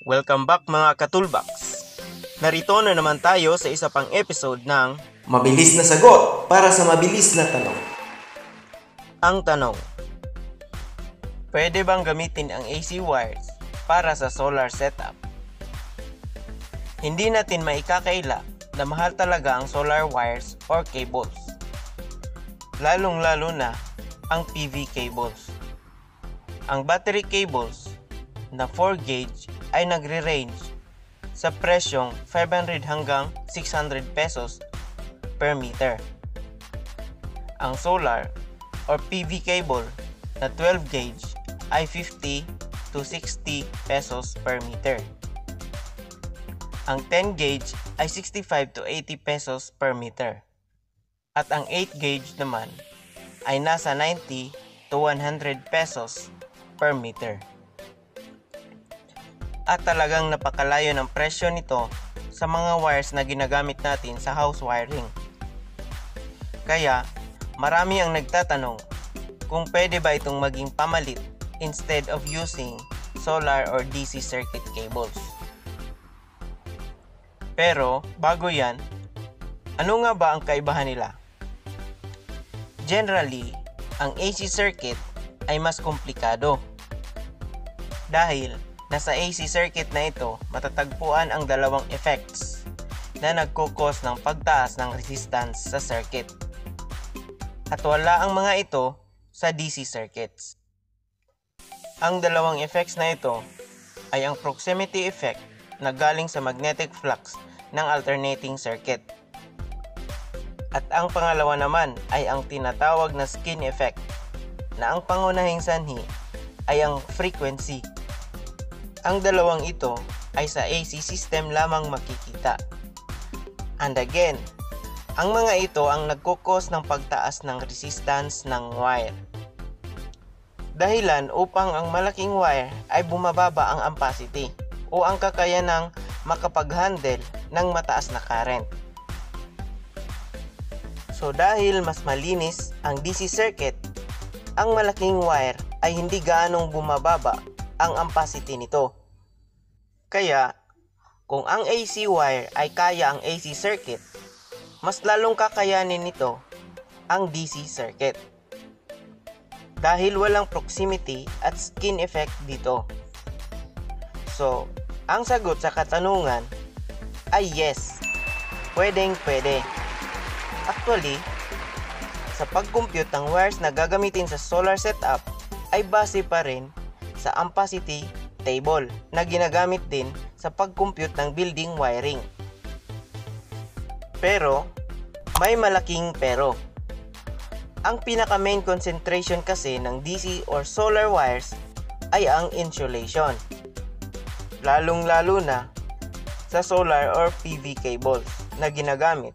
Welcome back mga katulbox! Narito na naman tayo sa isa pang episode ng Mabilis na sagot para sa mabilis na tanong. Ang tanong, pwede bang gamitin ang AC wires para sa solar setup? Hindi natin maikakaila na mahal talaga ang solar wires or cables. Lalong-lalo na ang PV cables. Ang battery cables na 4 gauge ay nagre-range sa presyong 500 hanggang 600 pesos per meter. Ang solar or PV cable na 12 gauge ay 50 to 60 pesos per meter. Ang 10 gauge ay 65 to 80 pesos per meter. At ang 8 gauge naman ay nasa 90 to 100 pesos per meter. At talagang napakalayo ng presyo nito sa mga wires na ginagamit natin sa house wiring. Kaya, marami ang nagtatanong kung pwede ba itong maging pamalit instead of using solar or DC circuit cables. Pero, bago yan, ano nga ba ang kaibahan nila? Generally, ang AC circuit ay mas komplikado. Dahil, nasa AC circuit na ito, matatagpuan ang dalawang effects na nagkukos ng pagtaas ng resistance sa circuit. At wala ang mga ito sa DC circuits. Ang dalawang effects na ito ay ang proximity effect na galing sa magnetic flux ng alternating circuit. At ang pangalawa naman ay ang tinatawag na skin effect na ang pangunahing sanhi ay ang frequency. Ang dalawang ito ay sa AC system lamang makikita. And again, ang mga ito ang nagkukos ng pagtaas ng resistance ng wire. Dahilan upang ang malaking wire ay bumababa ang ampacity o ang kakayanang makapag-handle ng mataas na current. So dahil mas malinis ang DC circuit, ang malaking wire ay hindi gaanong bumababa ang ampacity nito. Kaya, kung ang AC wire ay kaya ang AC circuit, mas lalong kakayanin nito ang DC circuit. Dahil walang proximity at skin effect dito. So, ang sagot sa katanungan ay yes, pwedeng-pwede. Actually, sa pag-compute ng wires na gagamitin sa solar setup ay base pa rin sa ampacity table na ginagamit din sa pag-compute ng building wiring. Pero, may malaking pero. Ang pinaka-main concentration kasi ng DC or solar wires ay ang insulation. Lalong-lalo na sa solar or PV cables na ginagamit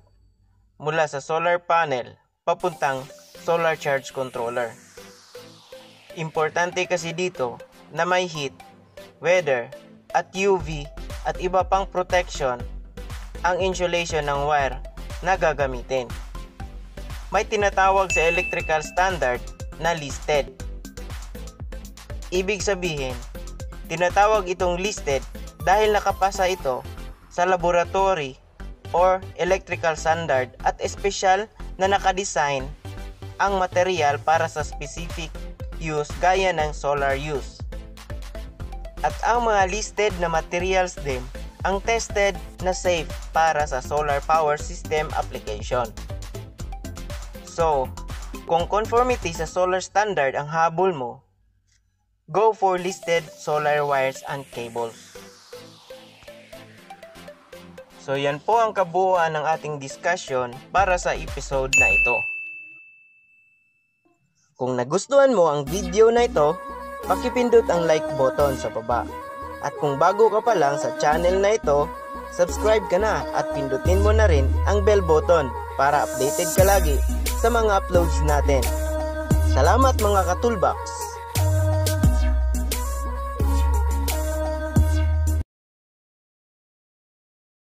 mula sa solar panel papuntang solar charge controller. Importante kasi dito na may heat, weather, at UV at iba pang protection ang insulation ng wire na gagamitin. May tinatawag sa electrical standard na listed. Ibig sabihin, tinatawag itong listed dahil nakapasa ito sa laboratory or electrical standard at espesyal na nakadesign ang material para sa specific use gaya ng solar use. At ang mga listed na materials din ang tested na safe para sa solar power system application. So, kung conformity sa solar standard ang habol mo, go for listed solar wires and cables. So yan po ang kabuuan ng ating discussion para sa episode na ito. Kung nagustuhan mo ang video na ito, pakipindot ang like button sa baba. At kung bago ka pa lang sa channel na ito, subscribe ka na at pindutin mo na rin ang bell button para updated ka lagi sa mga uploads natin. Salamat mga katulbox!